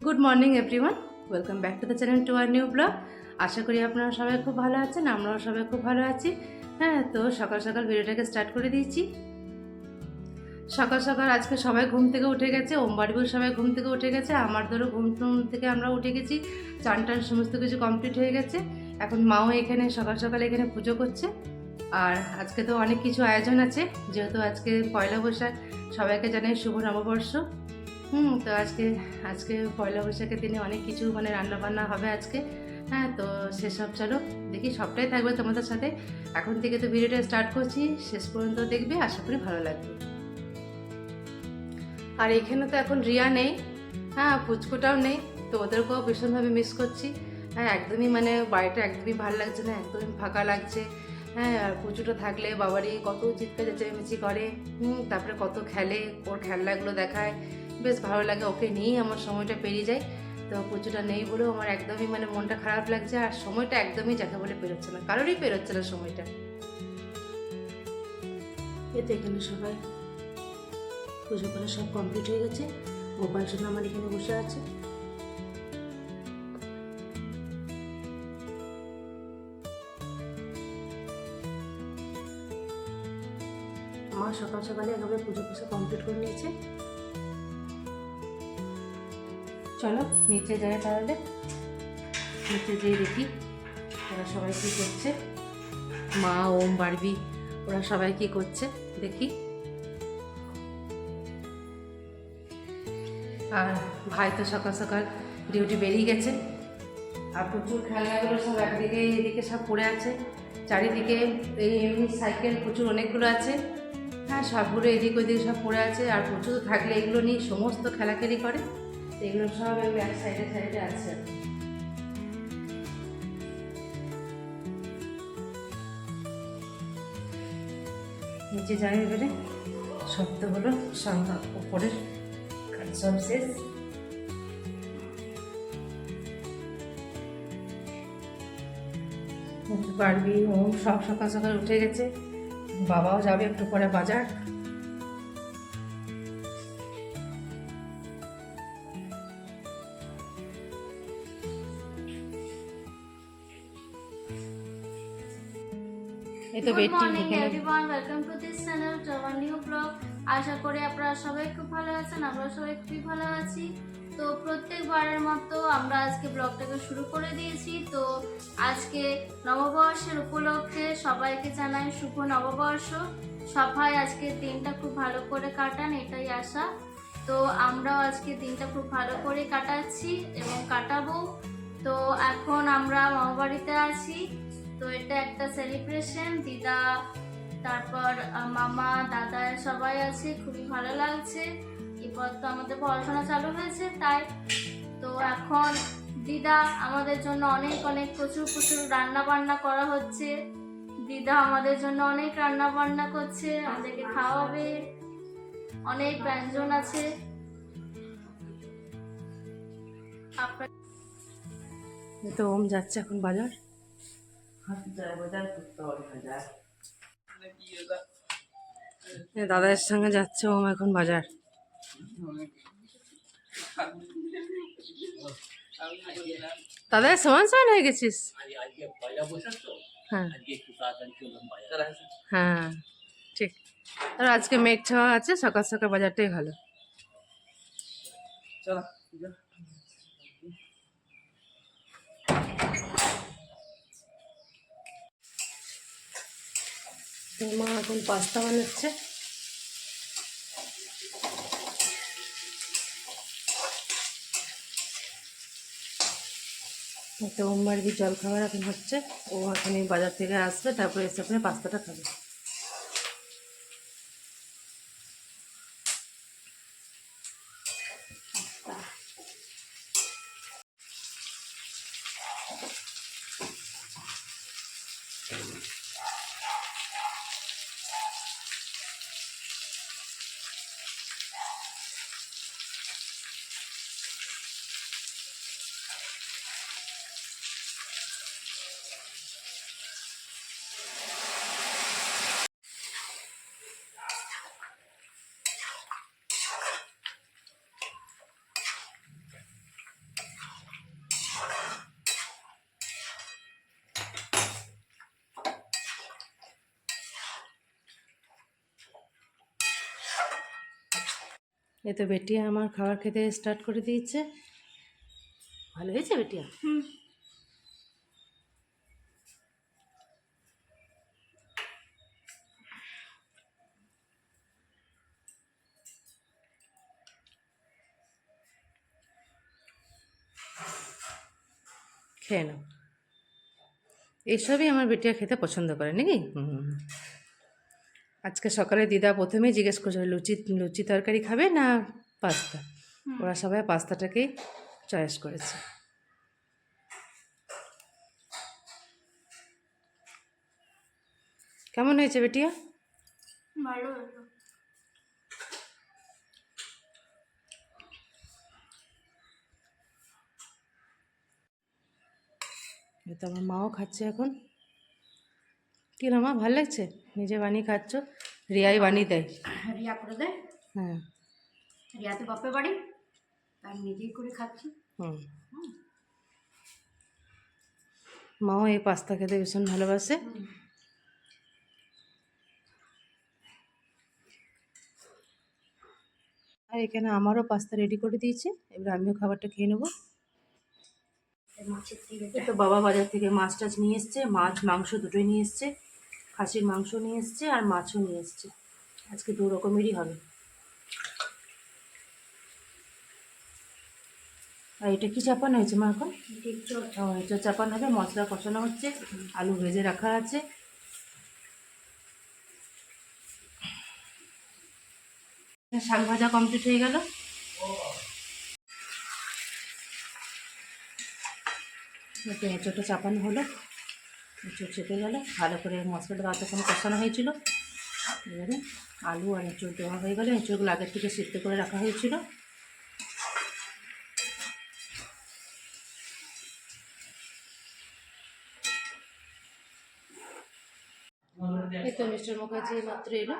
Good morning everyone, welcome back to the channel to our new blog. আশা করি আপনারা সবাই খুব ভালো আছেন, আমরাও সবাই খুব ভালো আছি। হ্যাঁ, তো সকাল সকাল ভিডিওটাকে স্টার্ট করে দিয়েছি। সকাল সকাল আজকে সবাই ঘুম থেকে উঠে গেছে, ওমবাড়িও সবাই ঘুম থেকে উঠে গেছে, আমার ধরো ঘুম টুম থেকে আমরা উঠে গেছি, চান টান সমস্ত কিছু কমপ্লিট হয়ে গেছে। এখন মাও এখানে সকাল সকাল এখানে পুজো করছে। আর আজকে তো অনেক কিছু আয়োজন আছে, যেহেতু আজকে পয়লা বৈশাখ, সবাইকে জানাই শুভ নববর্ষ। তো আজকে আজকে পয়লা বৈশাখের দিনে অনেক কিছু রান্না বান্না হবে আজকে। হ্যাঁ, তো সেসব চলো দেখি, সবটাই থাকবে তোমাদের সাথে। এখন থেকে তো ভিডিওটা স্টার্ট করছি, শেষ পর্যন্ত দেখবে, আশা করি ভালো লাগবে। আর এখানে তো এখন রিয়া নেই, হ্যাঁ পুচকুটাও নেই, তো ওদেরকেও ভীষণভাবে মিস করছি। হ্যাঁ, একদমই বাড়িটা একদমই ভালো লাগছে না, একদমই ফাঁকা লাগছে। হ্যাঁ, আর পুচুটা থাকলে বাবারই কত চিৎকার চেঁচামেচি করে, তারপরে কত খেলে, ওর খেলনাগুলো দেখায়, বেশ ভালো লাগে, ওকে নিয়েই আমার সময়টা পেরিয়ে যায়। তো পুচুটা নেই বলেও আমার একদমই মনটা খারাপ লাগছে, আর সময়টা একদমই যাকে বলে পেরোচ্ছে না, কারোরই পেরোচ্ছে না সময়টা। এতে এখানে সবাই পুজো করা সব কমপ্লিট হয়ে গেছে, গোপাল সোনা আমার এখানে বসে আছে। মা সকাল সকালে একেবারে পুজো পুজো কমপ্লিট করে নিয়েছে। চলো নিচে যাই, তাহলে নিচে যেয়ে দেখি ওরা সবাই কী করছে। মা, ওম, বারবি, ওরা সবাই কী করছে দেখি। আর ভাই তো সকাল সকাল ডিউটি বেরিয়ে গেছে। আর প্রচুর খেলনাগুলো সব একদিকে এদিকে সব পড়ে আছে, চারিদিকে এই এমনি সাইকেল প্রচুর অনেকগুলো আছে। হ্যাঁ, সবগুলো এদিক ওদিক সব পড়ে আছে, আর প্রচুর থাকলে এগুলো নিয়ে সমস্ত খেলাখেলি করে, এগুলো সব এক সাইডে সাইডে আছে। নিচে যাই এবারে, শব্দ হলো উপরের কাজ সব শেষ। বারবি, ওম সব সকাল সকাল উঠে গেছে, বাবাও যাবে একটু পরে বাজার। Good morning everyone, welcome to this channel to our new blog. আশা করি আপনারা সবাই খুব ভালো আছেন, আমরা সবাই খুবই ভালো আছি। তো প্রত্যেকবারের মতো আমরা আজকে ব্লগটাকে শুরু করে দিয়েছি। তো আজকে নববর্ষের উপলক্ষে সবাইকে জানাই শুভ নববর্ষ। সবাই আজকে দিনটা খুব ভালো করে কাটান, এটাই আশা। তো আমরাও আজকে দিনটা খুব ভালো করে কাটাচ্ছি এবং কাটাবো। তো এখন আমরা মামাবাড়িতে আছি, তো এটা একটা সেলিব্রেশন। দিদা, তারপর মামা, দাদা সবাই আছে, খুবই ভালো লাগছে। এরপর তো আমাদের পড়াশোনা চালু হয়েছে, তাই তো এখন দিদা আমাদের জন্য অনেক অনেক প্রচুর প্রচুর রান্না বান্না করা হচ্ছে। দিদা আমাদের জন্য অনেক রান্না বান্না করছে, আমাদেরকে খাওয়াবে, অনেক ব্যঞ্জন আছে। তো ওম যাচ্ছে এখন বাজার। দাদার সঙ্গে যাচ্ছে ওম এখন বাজার। দাদা সমান সমান হয়ে গেছিস? হ্যাঁ হ্যাঁ, ঠিক। আর আজকে মেঘ ছাওয়া আছে, সকাল সকাল বাজারটাই ভালো। মা এখন পাস্তা বানাচ্ছে। তো ওমার কি জল খাবার এখন হচ্ছে, ও এখন বাজার থেকে আসবে, তারপরে এসে আপনি পাস্তাটা খাবে। এ তো বেটিয়া আমার খাবার খেতে স্টার্ট করে দিয়েছে। ভালো হয়েছে বেটিয়া? হুম। খেয়ে নাও। এইসবই আমার বেটিয়া খেতে পছন্দ করে নাকি? আজকে সকালে দিদা প্রথমেই জিজ্ঞেস করছিল লুচি লুচি তরকারি খাবে না পাস্তা। হুম। ওরা সবাই পাস্তাটাকেই চয়েস করেছে। কেমন হয়েছে বেটিয়া? ভালো হলো। এই তো আমার মাও খাচ্ছে এখন। কি না মা, ভালো লাগছে? নিজে বানিয়ে খাচ্ছ? রিয়াই বানিয়ে দেয়। রিয়া করে দেয়। হ্যাঁ। রিয়াতে বাপের বাড়ি, তাই নিজেই করে খাচ্ছি। হুম। মাও এই পাস্তা খেতে ভীষণ ভালোবাসে। আর এখানে আমারও পাস্তা রেডি করে দিয়েছে, এবার আমিও খাবারটা খেয়ে নেবো। মাছের তীরে তো বাবা বাজার থেকে মাছ টাছ নিয়ে এসছে, মাছ মাংস দুটোই নিয়ে এসছে। খাসির মাংস নিয়ে এসছে আর মাছও নিয়ে এসছে। আজকে দু রকমেরই হবে। আর এটা কি চাপানো হয়েছে মা এখন? এটা চাপানো হবে, মশলা কষানো হচ্ছে, আলু ভেজে রাখা আছে। শাক ভাজা কমপ্লিট হয়ে গেল। এঁচোড়টা চাপানো হলো, এঁচোড় চেপে গেল, ভালো করে মশলাটা ততক্ষণ কষানো হয়েছিল। এবারে আলু আর এঁচোড় দেওয়া হয়ে গেলে, এঁচোড়গুলো আগের থেকে সিদ্ধ করে রাখা হয়েছিল। এই তো মিস্টার মুখার্জি মাত্র এলো।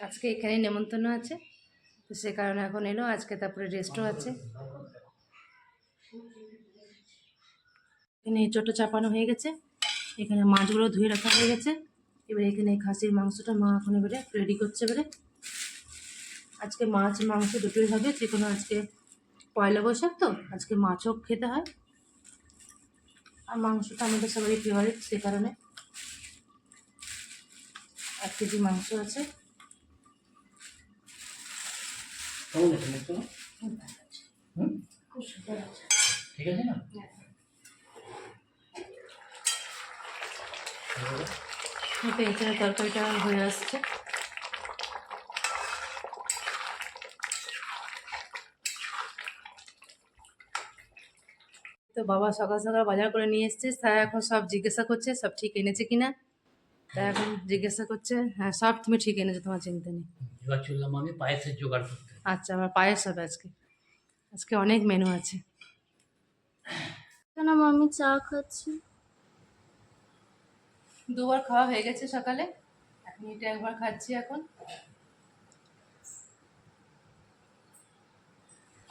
আজকে এখানেই নেমন্তন্ন আছে, তো সে কারণে এখন এলো আজকে। তারপরে রেস্টও আছে। এখানে এঁচোড়টা চাপানো হয়ে গেছে, এখানে মাছগুলো ধুয়ে রাখা হয়ে গেছে। এবারে এখানে খাসির মাংসটা মা এখন এবারে রেডি করছে। এবারে আজকে মাছ মাংস দুটোই হবে, যে কোনো আজকে পয়লা বৈশাখ তো আজকে মাছও খেতে হয়, আর মাংসটা আমাদের সবারই ফেভারিট, সে কারণে 1 কেজি মাংস আছে। খুব সুন্দর আছে। ঠিক আছে না? এতে এখানে তরকারিটা হয়ে আসছে। তো বাবা সকাল সকাল বাজার করে নিয়ে এসছে, তাই এখন সব জিজ্ঞাসা করছে সব ঠিক এনেছে কিনা। তাই এখন জিজ্ঞাসা করছে, হ্যাঁ সব তুমি ঠিক এনেছো, তোমার চিন্তা নেই। এবার চললাম আমি পায়েসের জোগাড় করতে। আচ্ছা, আমার পায়েস হবে আজকে। আজকে অনেক মেনু আছে। কেন মামি চা খাচ্ছি? দুবার খাওয়া হয়ে গেছে সকালে, এখন এটা একবার খাচ্ছি এখন।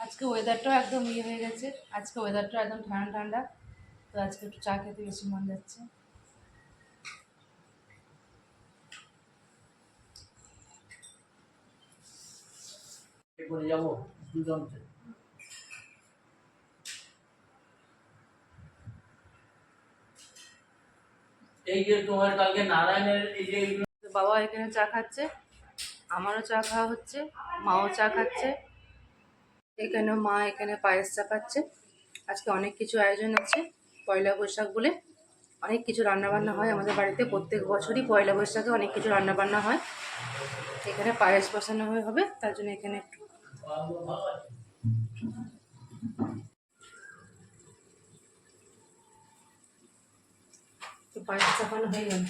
আজকে ওয়েদারটাও একদম হয়ে গেছে, আজকে ওয়েদারটা একদম ঠান্ডা ঠান্ডা, তো আজকে একটু চা খেতে বেশি মন যাচ্ছে। করে যাবো দুজনকে। এই যে তোমার কালকে নারায়ণের এই যে তো বাবা এখানে চা খাচ্ছে, আমারও চা খাওয়া হচ্ছে, মাও চা খাচ্ছে। এখানে মা এখানে পায়েস চাপাচ্ছে। আজকে অনেক কিছু আয়োজন আছে পয়লা বৈশাখ বলে, অনেক কিছু রান্নাবান্না হয় আমাদের বাড়িতে। প্রত্যেক বছরই পয়লা বৈশাখে অনেক কিছু রান্নাবান্না হয়। এখানে পায়েস বসানো হবে, তার জন্য এখানে একটু পায়েস চাপানো হয়ে গেল।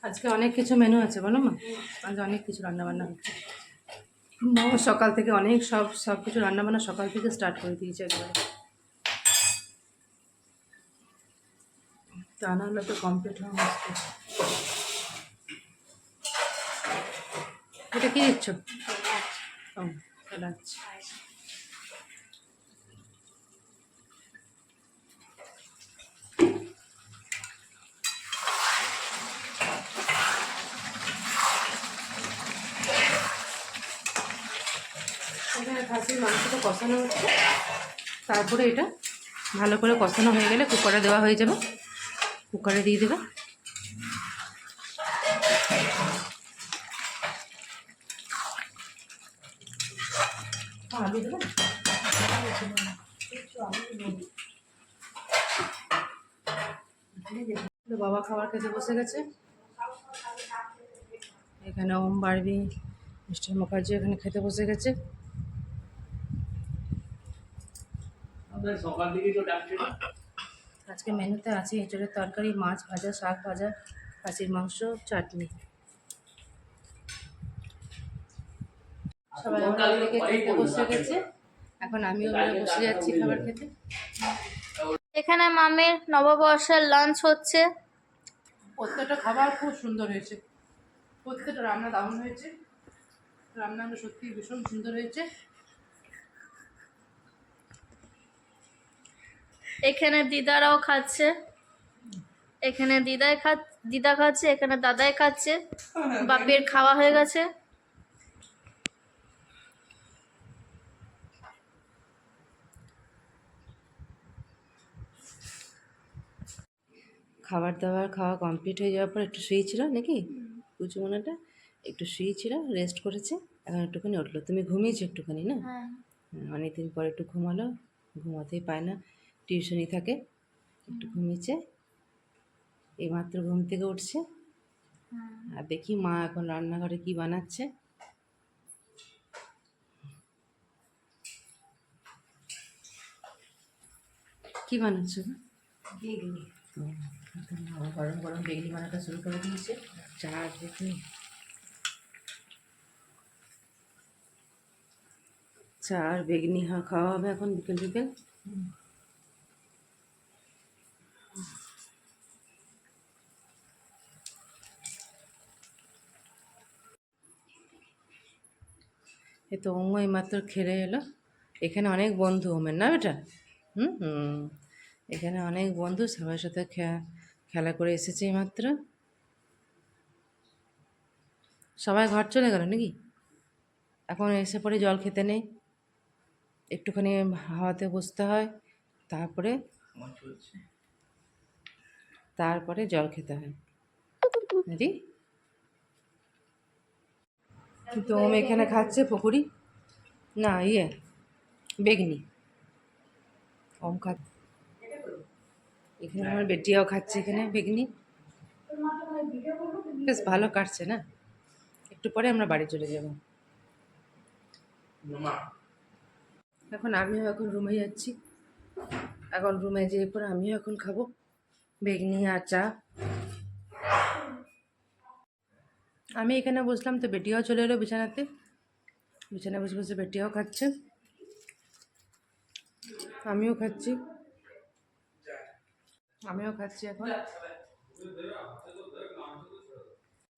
আজকে অনেক কিছু মেনু আছে বলো মা, আজ অনেক কিছু রান্নাবান্না হচ্ছে। মাও সকাল থেকে অনেক সব কিছু রান্নাবান্না সকাল থেকে স্টার্ট করে দিয়েছে একবারে। তা না হলে তো কমপ্লিট হওয়া মুশকিল। এটা কি দিচ্ছ? ও, তাহলে আচ্ছা। এখানে খাসির মাংসটা কষানো হচ্ছে, তারপরে এটা ভালো করে কষানো হয়ে গেলে কুকারে দেওয়া হয়ে যাবে, কুকারে দিয়ে দেবে। আলু দেবে, বাবা খাবার খেতে বসে গেছে। এখানে ওম বারবি, মিস্টার মুখার্জি এখানে খেতে বসে গেছে। আমাদের সকাল থেকে তো ডাকছিল। আজকে মেনুতে আছে এঁচড়ের তরকারি, মাছ ভাজা, শাক ভাজা, খাসির মাংস, চাটনি। সবাই আমার দিকে খেতে বসে গেছে, এখন আমিও বসে যাচ্ছি খাবার খেতে। এখানে মামের নববর্ষের লাঞ্চ হচ্ছে। প্রত্যেকটা খাবার খুব সুন্দর হয়েছে, প্রত্যেকটা রান্না দারুণ হয়েছে, রান্নাগুলো সত্যি ভীষণ সুন্দর হয়েছে। এখানে দিদারাও খাচ্ছে, এখানে দিদা খাচ্ছে, এখানে দাদাই খাচ্ছে। বাপের খাওয়া হয়ে গেছে। খাবার দাবার খাওয়া কমপ্লিট হয়ে যাওয়ার পর একটু শুয়েছিল নাকি কুচুমনাটা, একটু শুয়েছিল, রেস্ট করেছে, এখন একটুখানি উঠলো। তুমি ঘুমিয়েছো একটুখানি না? হ্যাঁ, অনেকদিন পর একটু ঘুমালো, ঘুমাতেই পায় না, টিউশনি থাকে, একটু ঘুমিয়েছে, এইমাত্র ঘুম থেকে উঠছে। আর দেখি মা এখন রান্নাঘরে কি বানাচ্ছে। কি বানাচ্ছ? বেগুনি। গরম গরম বেগনি বানাতে শুরু করে দিয়েছে। চার বেগনি, চার বেগনি খাওয়া হবে এখন বিকেল বিকেল। এ তো ওম এইমাত্র খেলে এলো। এখানে অনেক বন্ধু ওমের, না বেটা? হুম হুম, এখানে অনেক বন্ধু, সবার সাথে খেলা করে এসেছে এইমাত্র। সবাই ঘর চলে গেল নাকি? এখন এসে পরে জল খেতে নেই, একটুখানি হাওয়াতে বসতে হয়, তারপরে তারপরে জল খেতে হয়। রেডি? কিন্তু ওম এখানে খাচ্ছে পকোড়ি, না বেগনি। ওম খাচ্ছে, এখানে আমার বেটিয়াও খাচ্ছে এখানে বেগনি। বেশ ভালো কাটছে না? একটু পরে আমরা বাড়ি চলে যাব। এখন রুমে যাচ্ছি, এখন রুমে যেয়ে পরে আমিও এখন খাবো বেগনি আর চা। আমি এখানে বসলাম তো বেটিয়াও চলে এলো বিছানাতে, বিছানায় বসে বসে বেটিয়াও খাচ্ছে, আমিও খাচ্ছি এখন।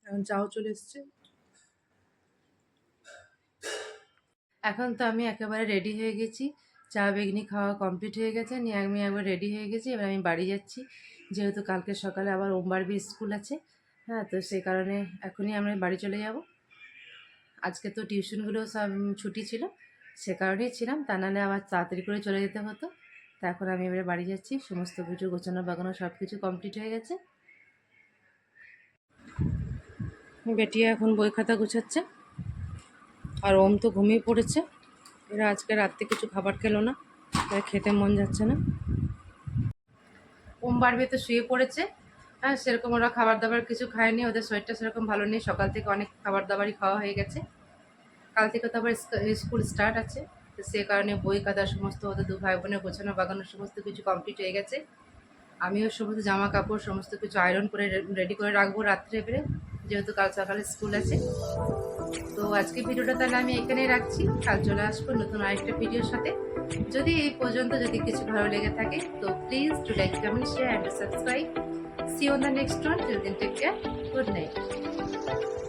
এখন চাও চলে এসছে। এখন তো আমি একেবারে রেডি হয়ে গেছি, চা বেগনি খাওয়া কমপ্লিট হয়ে গেছে, নিয়ে আমি একবার রেডি হয়ে গেছি। এবার আমি বাড়ি যাচ্ছি, যেহেতু কালকে সকালে আবার ওমবারবি স্কুল আছে। হ্যাঁ, তো সেই কারণে এখনই আমরা বাড়ি চলে যাব। আজকে তো টিউশনগুলো সব ছুটি ছিল, সে কারণেই ছিলাম, তা নাহলে আবার তাড়াতাড়ি করে চলে যেতে হতো। তা এখন আমি এবারে বাড়ি যাচ্ছি, সমস্ত কিছু গোছানো বাগানো সব কিছু কমপ্লিট হয়ে গেছে। বেটিয়া এখন বই খাতা গুছাচ্ছে, আর ওম তো ঘুমিয়ে পড়েছে। এরা আজকে রাত্রে কিছু খাবার খেলো না, তাই খেতে মন যাচ্ছে না। ওম বারবি তো শুয়ে পড়েছে, হ্যাঁ, সেরকম ওরা খাবার দাবার কিছু খায়নি, ওদের শরীরটা সেরকম ভালো নেই, সকাল থেকে অনেক খাবার দাবারই খাওয়া হয়ে গেছে। কাল থেকে তো আবার স্কুল স্টার্ট আছে, তো সে কারণে বই খাতা সমস্ত ওদের দু ভাই বোনের গোছানো বাগানো সমস্ত কিছু কমপ্লিট হয়ে গেছে। আমিও সমস্ত জামা কাপড় সমস্ত কিছু আয়রন করে রেডি করে রাখবো রাত্রে এবারে, যেহেতু কাল সকালে স্কুল আছে। তো আজকে ভিডিওটা তাহলে আমি এখানেই রাখছি, কাল চলে আসবো নতুন আরেকটা ভিডিওর সাথে। যদি এই পর্যন্ত যদি কিছু ভালো লেগে থাকে তো please do like, comment, share and subscribe. see you on the next one. Till then, take care. Good night.